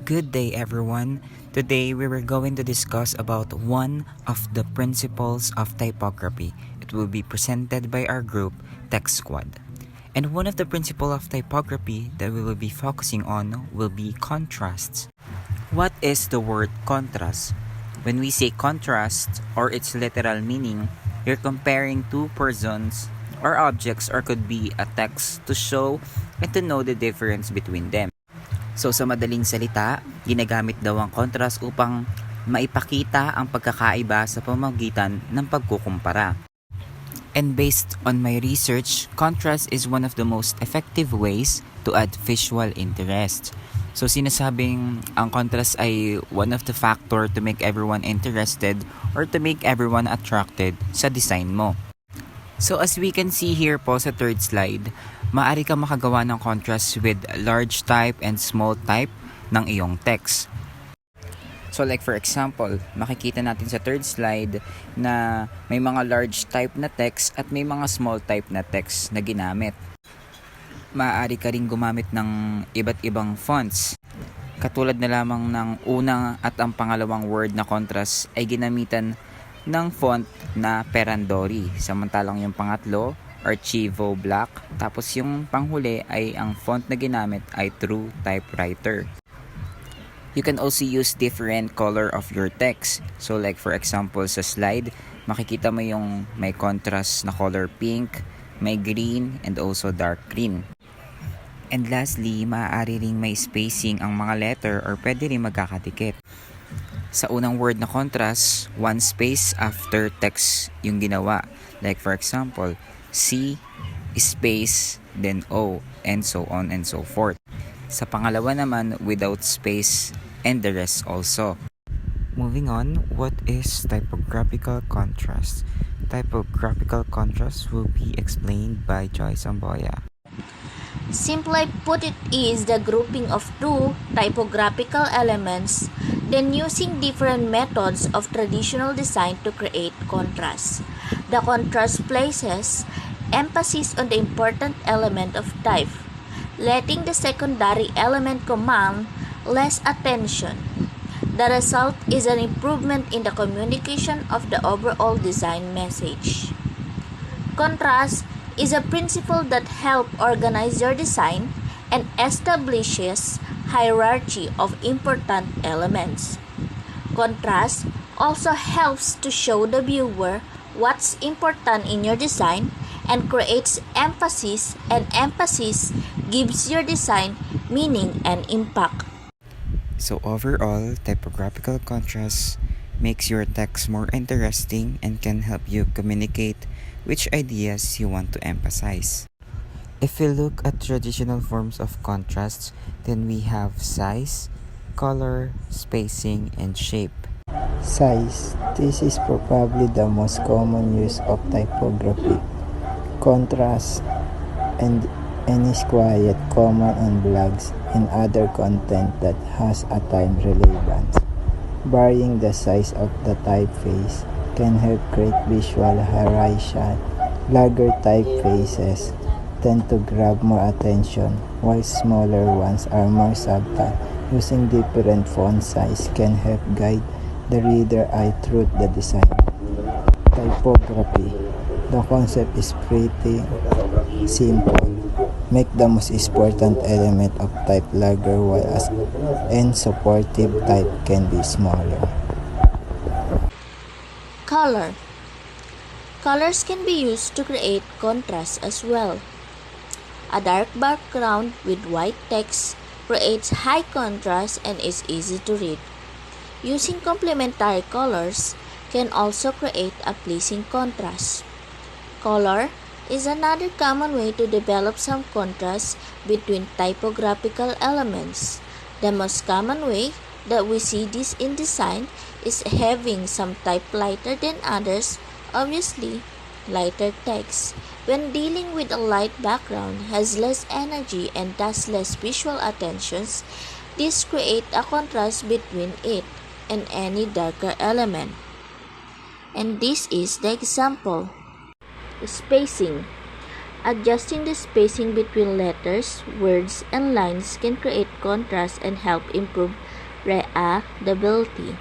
Good day everyone. Today we were going to discuss about one of the principles of typography. It will be presented by our group, Tech Squad. And one of the principles of typography that we will be focusing on will be contrasts. What is the word contrast? When we say contrast, or its literal meaning, you're comparing two persons or objects or could be a text to show and to know the difference between them. So sa madaling salita, ginagamit daw ang contrast upang maipakita ang pagkakaiba sa pamamagitan ng pagkukumpara. And based on my research, contrast is one of the most effective ways to add visual interest. So sinasabing ang contrast ay one of the factor to make everyone interested or to make everyone attracted sa design mo. So as we can see here po sa third slide, maaari ka makagawa ng contrast with large type and small type ng iyong text. So like for example, makikita natin sa third slide na may mga large type na text at may mga small type na text na ginamit. Maaari ka rin gumamit ng iba't ibang fonts. Katulad na lamang ng unang at ang pangalawang word na contrast ay ginamitan ng font na Perandori. Samantalang yung pangatlo, Archivo Black. Tapos yung panghuli ay ang font na ginamit ay True Typewriter. You can also use different color of your text. So like for example sa slide, makikita mo yung may contrast na color pink, may green, and also dark green. And lastly, maaari ring may spacing ang mga letter or pwede rin magkakadikit. Sa unang word na contrast, one space after text yung ginawa. Like for example, C space, then O, and so on and so forth. Sa pangalawa naman, without space, and the rest also. Moving on, what is typographical contrast? Typographical contrast will be explained by Joyce Amboya. Simply put, it is the grouping of two typographical elements, then using different methods of traditional design to create contrast. The contrast places emphasis on the important element of type, letting the secondary element command less attention. The result is an improvement in the communication of the overall design message. Contrast is a principle that helps organize your design and establishes hierarchy of important elements. Contrast also helps to show the viewer what's important in your design and creates emphasis, and emphasis gives your design meaning and impact. So overall, typographical contrast makes your text more interesting and can help you communicate which ideas you want to emphasize. If we look at traditional forms of contrast, then we have size, color, spacing, and shape. Size. This is probably the most common use of typography. Contrast and is quite common on blogs and other content that has a time relevance. Varying the size of the typeface can help create visual variation. Larger typefaces tend to grab more attention, while smaller ones are more subtle. Using different font size can help guide the reader eye through the design. Typography. The concept is pretty simple. Make the most important element of type larger, while and supportive type can be smaller. Color. Colors can be used to create contrast as well. A dark background with white text creates high contrast and is easy to read. Using complementary colors can also create a pleasing contrast. Color is another common way to develop some contrast between typographical elements. The most common way that we see this in design is having some type lighter than others. Obviously, lighter text, when dealing with a light background, has less energy and thus less visual attentions. This creates a contrast between it and any darker element. And this is the example. Spacing. Adjusting the spacing between letters, words, and lines can create contrast and help improve readability.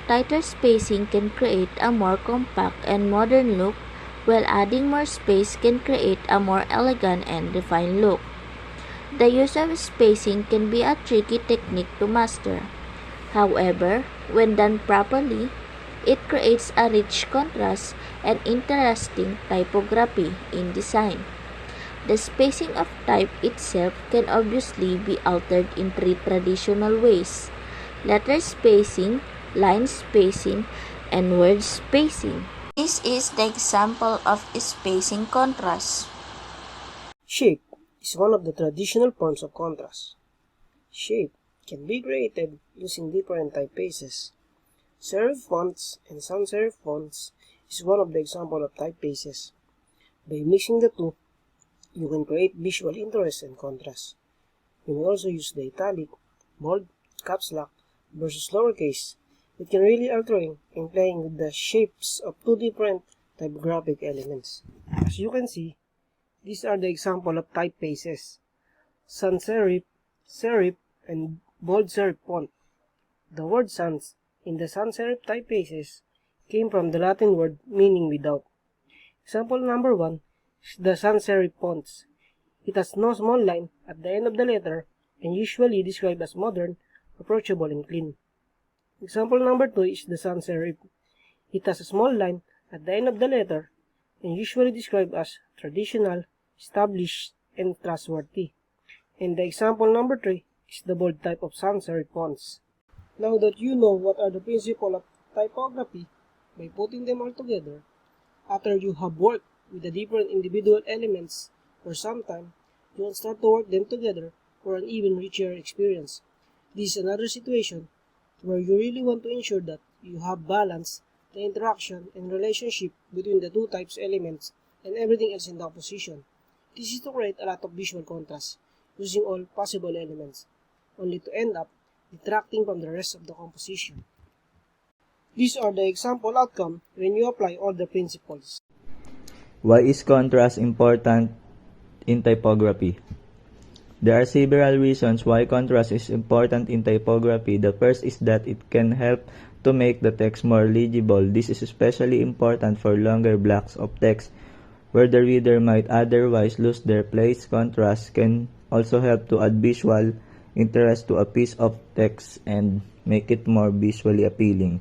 Tighter spacing can create a more compact and modern look, while adding more space can create a more elegant and refined look. The use of spacing can be a tricky technique to master. However, when done properly, it creates a rich contrast and interesting typography in design. The spacing of type itself can obviously be altered in three traditional ways: letter spacing, line spacing, and word spacing. This is the example of spacing contrast. Shape is one of the traditional forms of contrast. Shape can be created using different typefaces. Serif fonts and sans serif fonts is one of the examples of typefaces. By mixing the two, you can create visual interest and contrast. You may also use the italic, bold, caps lock versus lowercase. It can really altering in playing with the shapes of two different typographic elements. As you can see, these are the example of typefaces: sans serif, serif, and bold serif font. The word sans in the sans serif typefaces came from the Latin word meaning without. Example number 1 is the sans serif fonts. It has no small line at the end of the letter and usually described as modern, approachable, and clean. Example number 2 is the sans serif. It has a small line at the end of the letter and usually described as traditional, established, and trustworthy. And the example number 3 is the bold type of sans serif fonts. Now that you know what are the principles of typography, by putting them all together, after you have worked with the different individual elements for some time, you will start to work them together for an even richer experience. This is another situation where you really want to ensure that you have balance the interaction and relationship between the two types elements and everything else in the composition. This is to create a lot of visual contrast using all possible elements, only to end up detracting from the rest of the composition. These are the example outcome when you apply all the principles. Why is contrast important in typography? There are several reasons why contrast is important in typography. The first is that it can help to make the text more legible. This is especially important for longer blocks of text where the reader might otherwise lose their place. Contrast can also help to add visual interest to a piece of text and make it more visually appealing.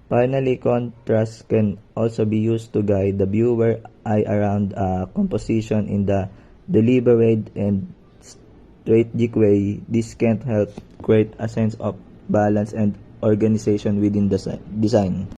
Finally, contrast can also be used to guide the viewer eye around a composition in the deliberate and strategic way. This can help create a sense of balance and organization within the design.